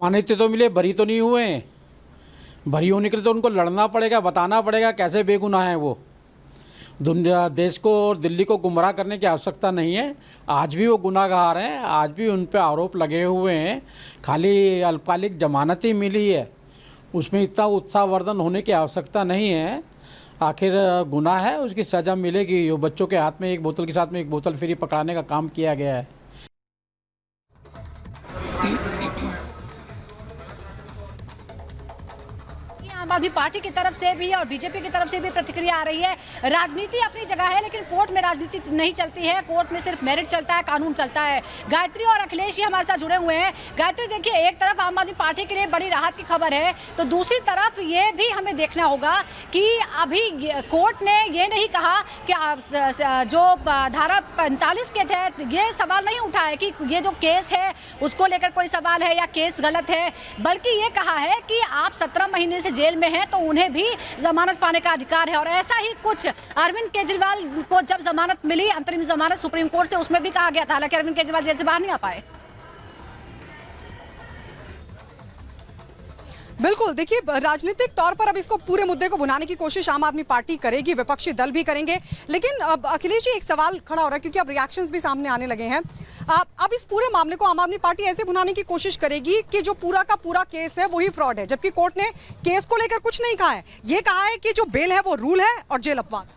मान्यता तो मिले, बरी तो नहीं हुए हैं। बरी होने के लिए तो उनको लड़ना पड़ेगा, बताना पड़ेगा कैसे बेगुनाह हैं वो। दुनिया देश को और दिल्ली को गुमराह करने की आवश्यकता नहीं है। आज भी वो गुनाहगार हैं, आज भी उन पे आरोप लगे हुए हैं। खाली अल्पकालिक जमानत ही मिली है, उसमें इतना उत्साहवर्धन होने की आवश्यकता नहीं है। आखिर गुनाह है, उसकी सज़ा मिलेगी। जो बच्चों के हाथ में एक बोतल के साथ में एक बोतल फ्री पकड़ाने का काम किया गया है। आम आदमी पार्टी की तरफ से भी और बीजेपी की तरफ से भी प्रतिक्रिया आ रही है। राजनीति अपनी जगह है, लेकिन कोर्ट में राजनीति नहीं चलती है। कोर्ट में सिर्फ मेरिट चलता है, कानून चलता है। गायत्री और अखिलेश ही हमारे साथ जुड़े हुए हैं। गायत्री, देखिए, एक तरफ आम आदमी पार्टी के लिए बड़ी राहत की खबर है, तो दूसरी तरफ ये भी हमें देखना होगा कि अभी कोर्ट ने ये नहीं कहा कि जो धारा 45 के तहत ये सवाल नहीं उठा है कि ये जो केस है उसको लेकर कोई सवाल है या केस गलत है, बल्कि ये कहा है कि आप 17 महीने से जेल में हैं तो उन्हें भी जमानत पाने का अधिकार है। और ऐसा ही कुछ अरविंद केजरीवाल को जब जमानत मिली, अंतरिम जमानत सुप्रीम कोर्ट से, उसमें भी कहा गया था। हालांकि अरविंद केजरीवाल जेल से बाहर नहीं आ पाए। बिल्कुल, देखिए, राजनीतिक तौर पर अब इसको पूरे मुद्दे को भुनाने की कोशिश आम आदमी पार्टी करेगी, विपक्षी दल भी करेंगे। लेकिन अब अखिलेश जी, एक सवाल खड़ा हो रहा है क्योंकि अब रिएक्शंस भी सामने आने लगे हैं। अब इस पूरे मामले को आम आदमी पार्टी ऐसे भुनाने की कोशिश करेगी कि जो पूरा का पूरा केस है वही फ्रॉड है, जबकि कोर्ट ने केस को लेकर कुछ नहीं कहा है। ये कहा है कि जो बेल है वो रूल है और जेल अपवाद।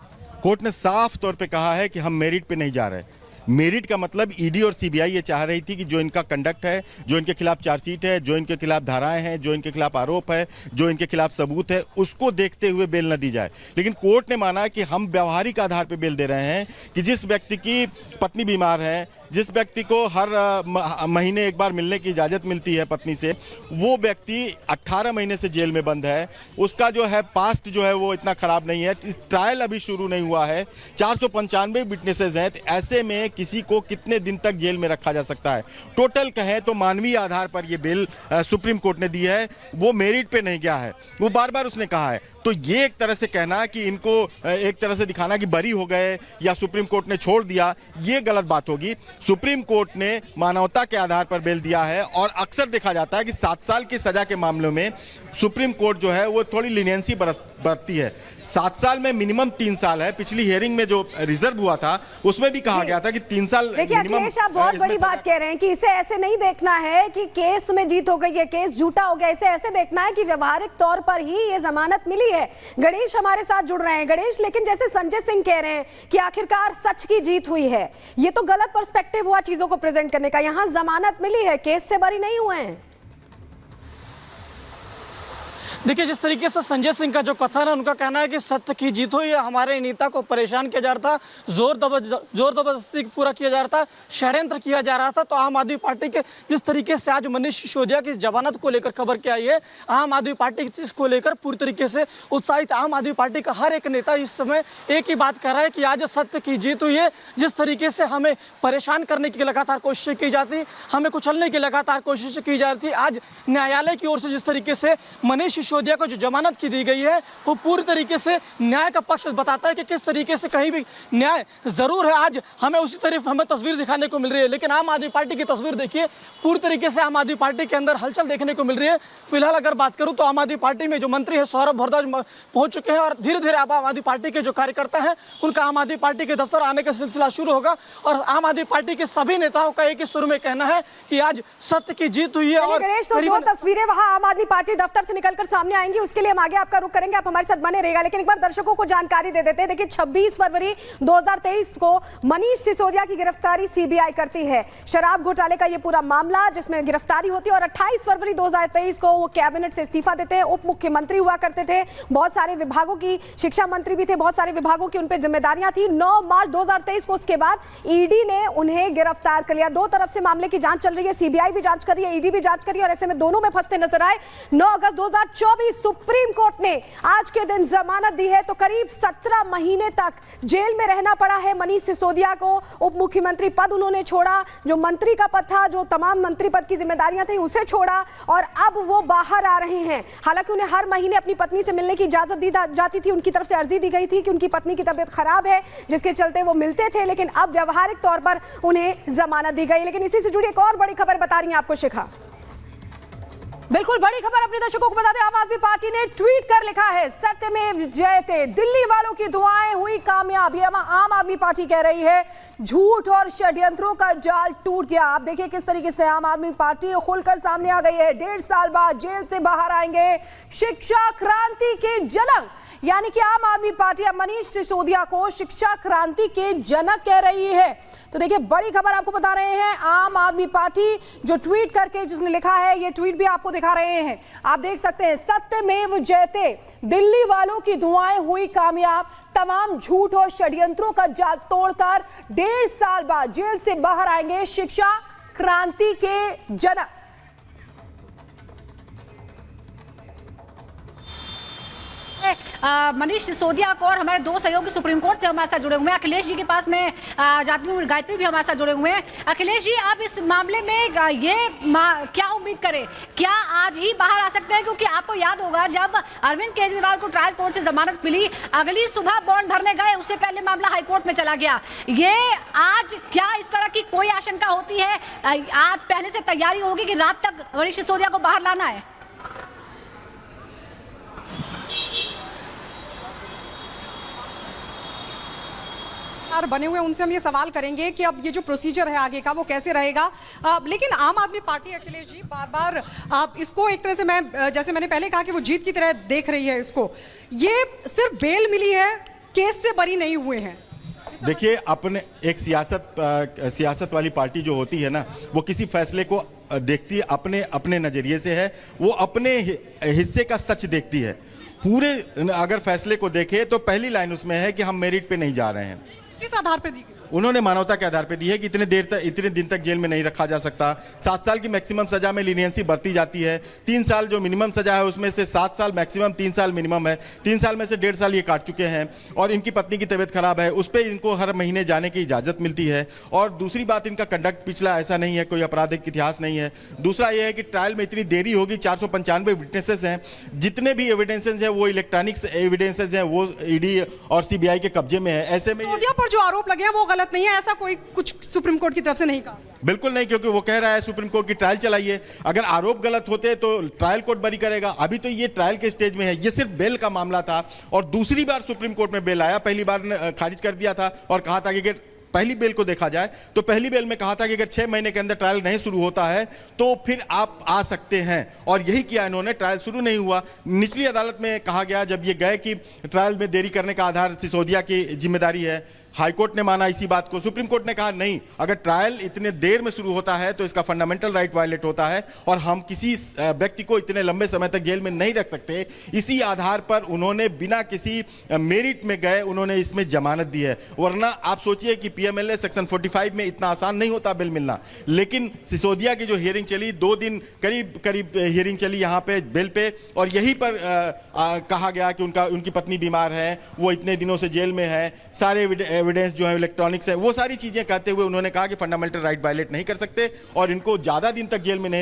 कोर्ट ने साफ तौर पे कहा है कि हम मेरिट पे नहीं जा रहे। मेरिट का मतलब ईडी और सीबीआई ये चाह रही थी कि जो इनका कंडक्ट है, जो इनके खिलाफ चार्जशीट है, जो इनके खिलाफ धाराएं हैं, जो इनके खिलाफ आरोप है, जो इनके खिलाफ सबूत है, उसको देखते हुए बेल न दी जाए। लेकिन कोर्ट ने माना कि हम व्यवहारिक आधार पर बेल दे रहे हैं कि जिस व्यक्ति की पत्नी बीमार है, जिस व्यक्ति को हर महीने एक बार मिलने की इजाज़त मिलती है पत्नी से, वो व्यक्ति 18 महीने से जेल में बंद है। उसका जो है पास्ट जो है वो इतना खराब नहीं है। इस ट्रायल अभी शुरू नहीं हुआ है। 495 विटनेसेस हैं, तो ऐसे में किसी को कितने दिन तक जेल में रखा जा सकता है? टोटल कहें तो मानवीय आधार पर ये बिल सुप्रीम कोर्ट ने दी है, वो मेरिट पे नहीं गया है, वो बार बार उसने कहा है। तो ये एक तरह से कहना कि इनको एक तरह से दिखाना कि बरी हो गए या सुप्रीम कोर्ट ने छोड़ दिया, ये गलत बात होगी। सुप्रीम कोर्ट ने मानवता के आधार पर बेल दिया है और अक्सर देखा जाता है कि 7 साल की सजा के मामलों में सुप्रीम कोर्ट जो है वो थोड़ी लीनियंसी बरतती है। 7 साल में मिनिमम 3 साल है। पिछली हियरिंग में जो रिजर्व हुआ था उसमें भी कहा गया था कि 3 साल। देखिए अखिलेश, आप बहुत बड़ी बात कह रहे हैं कि इसे ऐसे नहीं देखना है कि केस में जीत हो गई है, केस झूठा हो गया। इसे ऐसे देखना है कि व्यवहारिक तौर पर ही ये जमानत मिली है। गणेश हमारे साथ जुड़ रहे हैं। गणेश, लेकिन जैसे संजय सिंह कह रहे हैं कि आखिरकार सच की जीत हुई है, ये तो गलत पर्सपेक्टिव हुआ चीजों को प्रेजेंट करने का। यहां जमानत मिली है, केस से बरी नहीं हुए हैं। देखिए, जिस तरीके से संजय सिंह का जो कथन है, उनका कहना है कि सत्य की जीत हुई है, हमारे नेता को परेशान किया जा रहा था, जोर जबरदस्ती पूरा किया जा रहा था, षड्यंत्र किया जा रहा था। तो आम आदमी पार्टी के जिस तरीके से आज मनीष सिसोदिया की जमानत को लेकर खबर क्या आई है, आम आदमी पार्टी इसको लेकर पूरी तरीके से उत्साहित। आम आदमी पार्टी का हर एक नेता इस समय एक ही बात कर रहा है कि आज सत्य की जीत हुई है। जिस तरीके से हमें परेशान करने की लगातार कोशिशें की जाती, हमें कुचलने की लगातार कोशिशें की जाती थी, आज न्यायालय की ओर से जिस तरीके से मनीष सिसोदिया को जो जमानत की दी गई है वो पूरी तरीके से न्याय का पक्ष बताता है कि किस तरीके से कहीं भी न्याय जरूर है। आज हमें उसी तरफ हमें तस्वीर दिखाने को मिल रही है, लेकिन आम आदमी पार्टी की तस्वीर देखिए, पूरी तरीके से आम आदमी पार्टी के अंदर हलचल देखने को मिल रही है। फिलहाल अगर बात करूं तो आम आदमी पार्टी में जो मंत्री है सौरभ भारद्वाज पहुंच चुके हैं और धीरे धीरे आम आदमी पार्टी के जो कार्यकर्ता हैं उनका आम आदमी पार्टी के दफ्तर आने का सिलसिला शुरू होगा। और आम आदमी पार्टी के सभी नेताओं का एक ही सुर में कहना है कि आज सत्य की जीत हुई है। और तो जो तस्वीरें वहां आम आदमी पार्टी दफ्तर से निकलकर सामने आएंगी उसके लिए हम आगे आपका रुख करेंगे, आप हमारे साथ बने रहेगा। लेकिन एक बार दर्शकों को जानकारी दे देते हैं। देखिए, 26 फरवरी 2023 को मनीष सिसोदिया की गिरफ्तारी सीबीआई करती है। शराब घोटाले का यह पूरा मामला जिसमें गिरफ्तारी होती है और 28 फरवरी 2023 को वो कैबिनेट से इस्तीफा देते हैं। उप मुख्यमंत्री हुआ करते थे, बहुत सारे विभागों की, शिक्षा मंत्री भी थे, बहुत सारे विभागों की उन पर जिम्मेदारियां थी। 9 मार्च 2023 को उसके बाद ईडी ने उन्हें गिरफ्तार कर लिया। दो तरफ से मामले की जांच चल रही है, सीबीआई भी जांच कर रही है, ईडी भी जांच कर रही है और ऐसे में दोनों में फंसते नजर आए। 9 अगस्त 2024 सुप्रीम कोर्ट ने आज के दिन जमानत दी है, तो करीब 17 महीने तक जेल में रहना पड़ा है मनीष सिसोदिया को। उप मुख्यमंत्री पद उन्होंने छोड़ा, जो मंत्री का पद था, जो तमाम मंत्री पद की जिम्मेदारियां थी, उसे छोड़ा और अब वो बाहर आ रहे हैं। हालांकि उन्हें हर महीने अपनी पत्नी से मिलने की इजाजत दी जाती थी, उनकी तरफ से अर्जी दी गई थी कि उनकी पत्नी की तबीयत खराब है जिसके चलते वो मिलते थे, लेकिन अब व्यवहारिक तौर पर उन्हें जमानत दी गई। लेकिन इसी से जुड़ी एक और बड़ी खबर बता रही है आपको शिखा। बिल्कुल बड़ी खबर अपने दर्शकों को बता दें, आम आदमी पार्टी ने ट्वीट कर लिखा है सत्यमेव जयते, दिल्ली वालों की दुआएं हुई कामयाब। ये आम आदमी पार्टी कह रही है झूठ और षड्यंत्रों का जाल टूट गया। आप देखिए किस तरीके से आम आदमी पार्टी खुलकर सामने आ गई है। 1.5 साल बाद जेल से बाहर आएंगे शिक्षा क्रांति के जनक, यानी कि आम आदमी पार्टी अब मनीष सिसोदिया को शिक्षा क्रांति के जनक कह रही है। तो देखिए बड़ी खबर आपको बता रहे हैं, आम आदमी पार्टी जो ट्वीट करके जिसने लिखा है, ये ट्वीट भी आपको दिखा रहे हैं, आप देख सकते हैं, सत्यमेव जयते, दिल्ली वालों की दुआएं हुई कामयाब, तमाम झूठ और षड्यंत्रों का जाल तोड़कर 1.5 साल बाद जेल से बाहर आएंगे शिक्षा क्रांति के जनक। मनीष सिसोदिया को और हमारे दो सहयोगी सुप्रीम कोर्ट से हमारे साथ जुड़े हुए हैं। अखिलेश जी के पास में जाती हूँ, गायत्री भी हमारे साथ जुड़े हुए हैं। अखिलेश जी, आप इस मामले में क्या उम्मीद करें, क्या आज ही बाहर आ सकते हैं? क्योंकि आपको याद होगा जब अरविंद केजरीवाल को ट्रायल कोर्ट से जमानत मिली, अगली सुबह बॉन्ड भरने गए, उससे पहले मामला हाईकोर्ट में चला गया। ये आज क्या इस तरह की कोई आशंका होती है? आज पहले से तैयारी होगी कि रात तक मनीष सिसोदिया को बाहर लाना है? बने हुए उनसे हम ये सवाल करेंगे कि अब ये जो प्रोसीजर है आगे का वो कैसे रहेगा। लेकिन आम आदमी पार्टी अखिलेश जी बार बार इसको एक तरह से, मैं जैसे मैंने पहले कहा कि वो जीत की तरह देख रही है इसको। ये सिर्फ बेल मिली है, केस से बरी नहीं हुए हैं। देखिए, अपने एक सियासत वाली पार्टी जो होती है ना, वो किसी फैसले को देखती है अपने अपने नजरिए से है, वो अपने हिस्से का सच देखती है। पूरे अगर फैसले को देखे तो पहली लाइन उसमें है कि हम मेरिट पे नहीं जा रहे हैं। किस आधार पर दी गई? उन्होंने मानवता के आधार पर दी है कि इतने दिन तक जेल में नहीं रखा जा सकता। 7 साल की मैक्सिमम सजा में लीनियंसी बढ़ती जाती है। 3 साल जो मिनिमम सजा है उसमें से 7 साल मैक्सिमम, 3 साल मिनिमम है। 3 साल में से 1.5 साल ये काट चुके हैं और इनकी पत्नी की तबीयत खराब है, उस पर इनको हर महीने जाने की इजाजत मिलती है। और दूसरी बात, इनका कंडक्ट पिछला ऐसा नहीं है, कोई आपराधिक इतिहास नहीं है। दूसरा ये है कि ट्रायल में इतनी देरी होगी, 495 विटनेसेस हैं, जितने भी एविडेंसेस हैं वो इलेक्ट्रॉनिक्स एविडेंसेस हैं, वो ईडी और सीबीआई के कब्जे में है। ऐसे में सिसोदिया पर जो आरोप लगे हैं वो गलत नहीं है, ऐसा कोई कुछ सुप्रीम कोर्ट की तरफ से नहीं कहा? बिल्कुल नहीं, क्योंकि वो कह रहा है सुप्रीम कोर्ट की ट्रायल चलाइए। अगर आरोप गलत होते तो ट्रायल कोर्ट बरी करेगा। अभी तो ये ट्रायल के स्टेज में है, ये सिर्फ बेल का मामला था और दूसरी बार सुप्रीम कोर्ट में बेल आया। पहली बार खारिज कर दिया था और कहा था कि पहली बेल को देखा जाए तो पहली बेल में कहा था कि अगर 6 महीने के अंदर ट्रायल नहीं शुरू होता है तो फिर आप आ सकते हैं, और यही किया इन्होंने। ट्रायल शुरू नहीं हुआ। निचली अदालत में कहा गया जब ये गए कि ट्रायल में देरी करने का आधार सिसोदिया की जिम्मेदारी है। हाईकोर्ट ने माना इसी बात को। सुप्रीम कोर्ट ने कहा नहीं, अगर ट्रायल इतने देर में शुरू होता है तो इसका फंडामेंटल राइट वायलेट होता है और हम किसी व्यक्ति को इतने लंबे समय तक जेल में नहीं रख सकते। इसी आधार पर उन्होंने बिना किसी मेरिट में गए उन्होंने इसमें जमानत दी है। वरना आप सोचिए कि पीएमएलए सेक्शन 45 में इतना आसान नहीं होता बिल मिलना। लेकिन सिसोदिया की जो हियरिंग चली, 2 दिन करीब हियरिंग चली यहाँ पे बिल पे, और यहीं पर कहा गया कि उनकी पत्नी बीमार है, वो इतने दिनों से जेल में है, सारे एविडेंस जो है इलेक्ट्रॉनिक्स है, वो सारी चीजें कहते हुए उन्होंने कहा कि फंडामेंटल राइट वायलेट नहीं कर सकते और इनको ज्यादा दिन तक जेल में नहीं